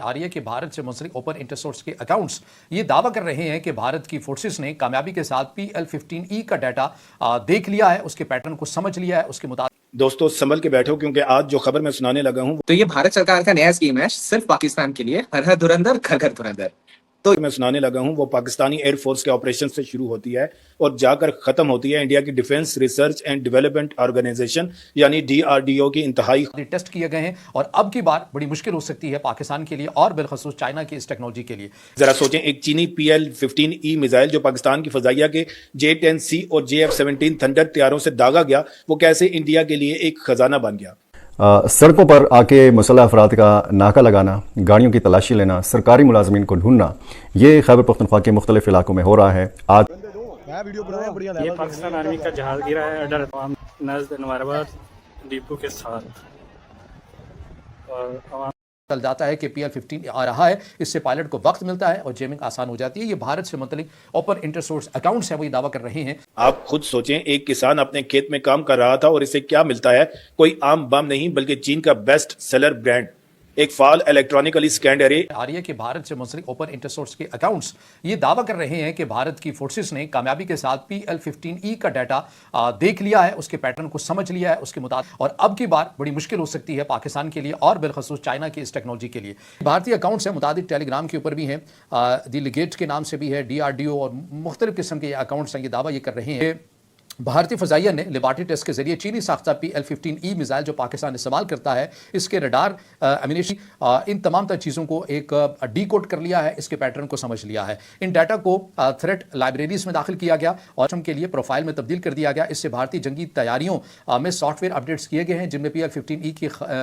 आ रही है कि भारत से मुंसलिक ओपन इंटरसोर्स के अकाउंट्स ये दावा कर रहे हैं कि भारत की फोर्सेस ने कामयाबी के साथ PL-15E का डाटा देख लिया है, उसके पैटर्न को समझ लिया है, उसके मुताबिक। दोस्तों संभल के बैठो क्योंकि आज जो खबर मैं सुनाने लगा हूं तो ये भारत सरकार का नया स्कीम है सिर्फ पाकिस्तान के लिए, हर हर धुरंधर घर घर धुरंधर। तो मैं सुनाने लगा हूं वो पाकिस्तानी एयरफोर्स के ऑपरेशन से शुरू होती है और जाकर खत्म होती है इंडिया की defence research and development organisation यानी DRDO की इंतहाई टेस्ट किए गए हैं और अब की बार बड़ी मुश्किल हो सकती है पाकिस्तान के लिए और बिलखसूस चाइना की इस टेक्नोलॉजी के लिए। जरा सोचें, एक चीनी PL-15E मिसाइल जो पाकिस्तान की फजाइया के J-10C और JF-17 थंडर तैयारों से दागा गया, वो कैसे इंडिया के लिए एक खजाना बन गया। सड़कों पर आके मुसल्लह अफराद का नाका लगाना, गाड़ियों की तलाशी लेना, सरकारी मुलाजमीन को ढूंढना, ये खैबर पख्तूनख्वा के मुख्तलिफ इलाकों में हो रहा है। आज ये पाकिस्तान आर्मी का जहाज गिरा है अडर तमाम नज़द नवाराबाद डिपो के साथ और चल जाता है कि PL-15 आ रहा है, इससे पायलट को वक्त मिलता है और जेमिंग आसान हो जाती है। ये भारत से मुतल्लिक ओपन इंटरसोर्स अकाउंट्स हैं, वही दावा कर रहे हैं। आप खुद सोचें, एक किसान अपने खेत में काम कर रहा था और इसे क्या मिलता है, कोई आम बम नहीं बल्कि चीन का बेस्ट सेलर ब्रांड, एक फाल इलेक्ट्रॉनिकली स्कैंड एरे। आ रही है कि भारत से मुंसलिक ओपन इंटरसोर्स के अकाउंट्स ये दावा कर रहे हैं कि भारत की फोर्सेस ने कामयाबी के साथ PL-15E का डाटा देख लिया है, उसके पैटर्न को समझ लिया है, उसके मुताबिक। और अब की बार बड़ी मुश्किल हो सकती है पाकिस्तान के लिए और बिलखसूस चाइना की इस टेक्नोलॉजी के लिए। भारतीय अकाउंट्स हैं, मुताबिक टेलीग्राम के ऊपर भी हैं, दिलगेट के नाम से भी है, DRDO और मुख्तलिफ किस्म के अकाउंट्स हैं, ये दावा ये कर रहे हैं। भारतीय फजाइया ने लेबार्टरी टेस्ट के जरिए चीनी साख्ता PL-15E मिसाइल जो पाकिस्तान इस्तेमाल करता है, इसके रडार, एमिनेशन, इन तमाम तर चीज़ों को एक डीकोड कर लिया है, इसके पैटर्न को समझ लिया है। इन डाटा को थ्रेट लाइब्रेरीज में दाखिल किया गया और के लिए प्रोफाइल में तब्दील कर दिया गया। इससे भारतीय जंगी तैयारियों में सॉफ्टवेयर अपडेट्स किए गए हैं जिनमें PL-15E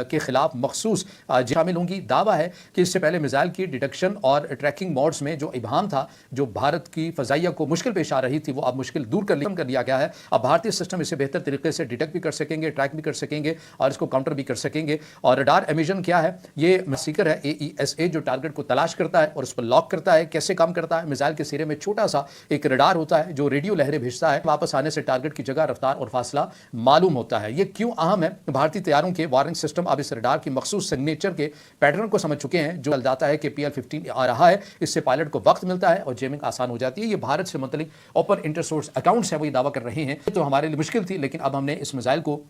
के खिलाफ मखसूस शामिल होंगी। दावा है कि इससे पहले मिसाइल की डिटेक्शन और ट्रैकिंग मोड्स में जो इबाहम था, जो भारत की फजाइया को मुश्किल पेश आ रही थी, वो अब मुश्किल दूर कर लिया गया है। अब भारतीय सिस्टम इसे बेहतर तरीके से डिटेक्ट भी कर सकेंगे, ट्रैक भी कर सकेंगे और इसको काउंटर भी कर सकेंगे। और रडार एमिशन क्या है? ये सीकर है, AESA, जो टारगेट को तलाश करता है और उस पर लॉक करता है। कैसे काम करता है? मिसाइल के सिरे में छोटा सा एक रडार होता है जो रेडियो लहरें भेजता है, वापस आने से टारगेट की जगह, रफ्तार और फासला मालूम होता है। ये क्यों अहम है? भारतीय तैयारों के वार्निंग सिस्टम अब इस रडार की मखसूस सिग्नेचर के पैटर्न को समझ चुके हैं, जो चल जाता है कि PL-15 आ रहा है, इससे पायलट को वक्त मिलता है और जेमिंग आसान हो जाती है। ये भारत से मुतल्लिक ओपन इंटरसोर्स अकाउंट्स हैं, वही दावा कर रहे हैं। तो हमारे लिए मुश्किल थी, लेकिन अब हमने इस मिसाइल को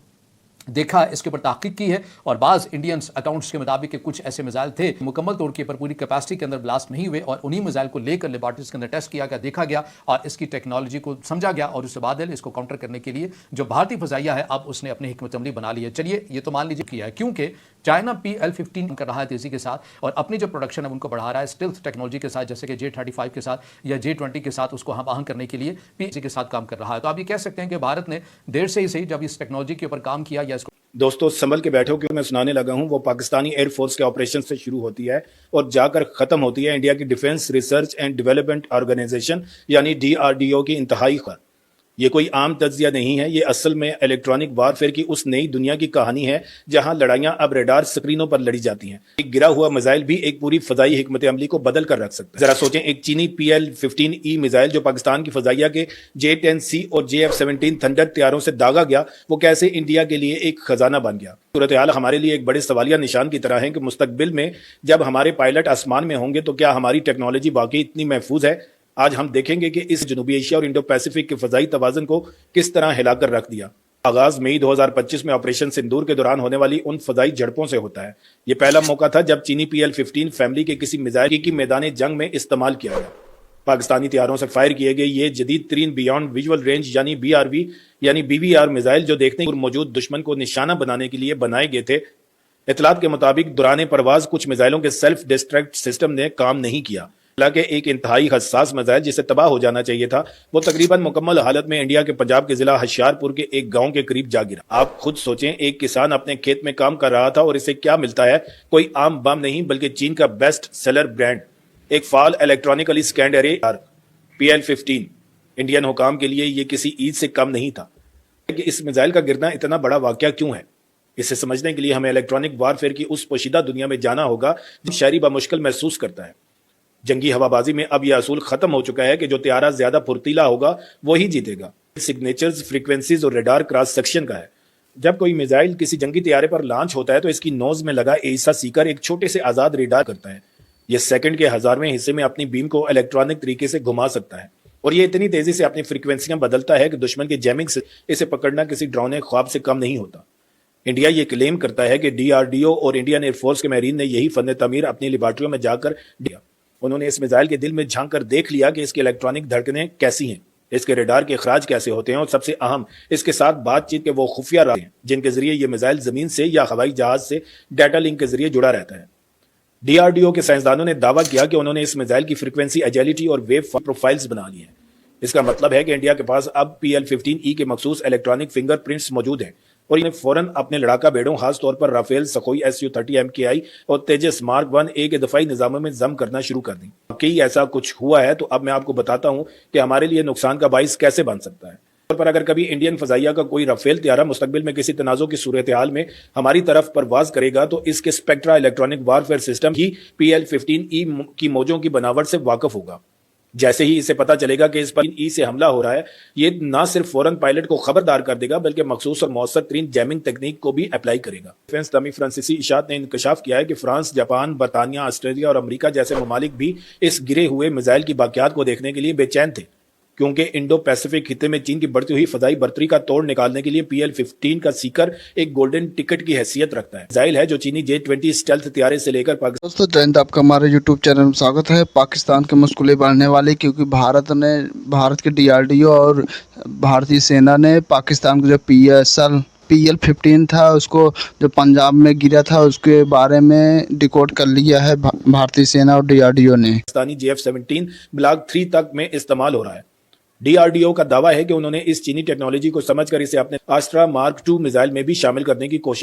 देखा, इसके ऊपर तहकीक की है और बाज़ इंडियंस अकाउंट्स के मुताबिक कि कुछ ऐसे मिसाइल थे मुकम्मल तौर के पर पूरी कैपेसिटी के अंदर ब्लास्ट नहीं हुए और उन्हीं मिसाइल को लेकर लेबॉर्ट्रीज के अंदर टेस्ट किया गया, देखा गया और इसकी टेक्नोलॉजी को समझा गया और उससे बाद इसको काउंटर करने के लिए जो भारतीय फजाइया है, अब उसने अपनी हिकमत अमली बना ली है। चलिए, ये तो मान लीजिए किया है, क्योंकि चाइना PL-15 कर रहा है तेजी के साथ और अपनी जो प्रोडक्शन है उनको बढ़ा रहा है स्टिल्थ टेक्नोलॉजी के साथ, जैसे कि J-35 के साथ या J-20 के साथ, उसको हम आहंग करने के लिए PL के साथ काम कर रहा है। तो आप ये कह सकते हैं कि भारत ने देर से ही सही जब इस टेक्नोलॉजी के ऊपर काम किया या इसको। दोस्तों संभल के बैठो क्योंकि मैं सुनाने लगा हूं वो पाकिस्तानी एयरफोर्स के ऑपरेशन से शुरू होती है और जाकर खत्म होती है इंडिया की defence research and development organisation यानी DRDO की इंतहाई खबर। ये कोई आम तज्जिया नहीं है, ये असल में इलेक्ट्रॉनिक वारफेयर की उस नई दुनिया की कहानी है जहां लड़ाइयां अब रेडार स्क्रीनों पर लड़ी जाती हैं। एक गिरा हुआ मिसाइल भी एक पूरी फजाई हिकमत अमली को बदल कर रख सकता है। जरा सोचें, एक चीनी PL-15E मिसाइल जो पाकिस्तान की फजाइया के J-10C और JF-17 थंडर तैयारों से दागा गया, वो कैसे इंडिया के लिए एक खजाना बन गया। सूरत हाल हमारे लिए एक बड़े सवालिया निशान की तरह है कि मुस्तकबिल में जब हमारे पायलट आसमान में होंगे तो क्या हमारी टेक्नोलॉजी वाकई इतनी महफूज है। आज हम देखेंगे कि इस जनूबी एशिया और इंडो पैसिफिक के फजाई तवाज़ुन को किस तरह हिलाकर रख दिया। आगाज मई 2025 में ऑपरेशन सिंदूर के दौरान होने वाली उन फजाई झड़पों से होता है। ये पहला मौका था जब चीनी PL-15 फैमिली के किसी मिसाइल की मैदान जंग में इस्तेमाल किया गया। पाकिस्तानी तैयारों से फायर किए गए ये जदीद तरीन बियॉन्ड विजुअल रेंज यानी BRV यानी BVR मिसाइल जो देखने और मौजूद दुश्मन को निशाना बनाने के लिए बनाए गए थे। इतलात के मुताबिक दौरान परवाज कुछ मिसाइलों के सेल्फ डिस्ट्रैक्ट सिस्टम ने काम नहीं किया। हालांकि एक इंतहाई हसास मिसाइल जिसे तबाह हो जाना चाहिए था, वो तकरीबन मुकम्मल हालत में इंडिया के पंजाब के जिला होशियारपुर के एक गांव के करीब जा गिरा। आप खुद सोचें, एक किसान अपने खेत में काम कर रहा था और इसे क्या मिलता है, कोई आम बम नहीं बल्कि चीन का बेस्ट सेलर ब्रांड, एक फाल electronically scanned array PL-15। Indian हुकाम के लिए ये किसी ईद से कम नहीं था। कि इस मिसाइल का गिरना इतना बड़ा वाकया क्यों है, इसे समझने के लिए हमें इलेक्ट्रॉनिक वारफेयर की उस पोशीदा दुनिया में जाना होगा जो शायरी बमुश्किल महसूस करता है। जंगी हवाबाजी में अब यह असूल खत्म हो चुका है कि जो त्यारा ज्यादा फुर्तीला होगा वही जीतेगा। सिग्नेचर्स, फ्रीक्वेंसीज और रेडार क्रॉस सेक्शन का है। जब कोई मिसाइल किसी जंगी तैयारे पर लॉन्च होता है तो इसकी नोज में लगा एसा सीकर एक छोटे से आजाद रेडार करता है। یہ سیکنڈ کے 1000वें हिस्से में अपनी बीम को इलेक्ट्रॉनिक तरीके से घुमा सकता है और ये इतनी तेजी से अपनी फ्रीक्वेंसियां बदलता है कि दुश्मन की जैमिंग से इसे पकड़ना किसी ड्रोन ख्वाब से कम नहीं होता। इंडिया ये क्लेम करता है कि DRDO और इंडियन एयरफोर्स के मैरीन ने यही फन तमीर अपनी लेबॉर्ट्रियों में जाकर दिया। उन्होंने इस मिसाइल के दिल में झांक कर देख लिया कि इसकी इलेक्ट्रॉनिक धड़कनें कैसी हैं, इसके रेडार के अखराज कैसे होते हैं और सबसे अहम इसके साथ बातचीत के वो खुफिया रास्ते हैं जिनके जरिए ये मिसाइल जमीन से या हवाई जहाज से डाटा लिंक के जरिए जुड़ा रहता है। DRDO के साइंसदानों ने दावा किया कि उन्होंने इस मिसाइल की फ्रीक्वेंसी, एजिलिटी और वेव प्रोफाइल्स बना ली है। इसका मतलब है कि इंडिया के पास अब PL-15E के मखसूस इलेक्ट्रॉनिक फिंगरप्रिंट्स मौजूद हैं और इन्हें फौरन अपने लड़ाका बेड़ों, खास तौर पर राफेल, सखोई Su-30 MKI और तेजस मार्क 1A के दफाई निजामों में जम करना शुरू कर दी। वाकई ऐसा कुछ हुआ है तो अब मैं आपको बताता हूं कि हमारे लिए नुकसान का बाइस कैसे बन सकता है। पर अगर कभी इंडियन फजाइया का कोई राफेल त्यारा मुस्तकबिल में किसी तनाज़ो की सूरत हाल में हमारी तरफ परवाज करेगा तो इसके स्पेक्ट्रा इलेक्ट्रॉनिक वारफेयर सिस्टम ही PL-15E की मौजों की बनावट से वाकिफ होगा। जैसे ही इसे पता चलेगा कि इस पर ई से हमला हो रहा है, ये ना सिर्फ फौरन पायलट को खबरदार कर देगा बल्कि मखसूस और मौसर तरीन जैमिंग तकनीक को भी अप्लाई करेगा। डिफेंस तमी फ्रांसीसी इशात ने इंकशाफ किया है कि फ्रांस, जापान, बरतानिया, ऑस्ट्रेलिया और अमेरिका जैसे ममालिक भी इस गिरे हुए मिसाइल की बाकियात को देखने के लिए बेचैन थे, क्योंकि इंडो पैसिफिक खिते में चीन की बढ़ती हुई फजाई बर्तरी का तोड़ निकालने के लिए PL-15 का सीकर एक गोल्डन टिकट की हैसियत रखता है। मिसाइल है जो चीनी J-20 स्टेल्थ त्यारे से लेकर पाकिस्तान। दोस्तों जय हिंद, आपका हमारे यूट्यूब चैनल में स्वागत है। पाकिस्तान के मुश्किलें बढ़ने वाली, क्योंकि भारत के DRDO और भारतीय सेना ने पाकिस्तान को जो PL-15 था उसको जो पंजाब में गिरा था उसके बारे में डिकोड कर लिया है भारतीय सेना और DRDO ने। पाकिस्तानी JF-17 ब्लॉक 3 तक में इस्तेमाल हो रहा है। DRDO का दावा है कि उन्होंने इस चीनी टेक्नोलॉजी को समझकर इसे अपने आस्ट्रा मार्क 2 मिसाइल में भी शामिल करने की कोशिश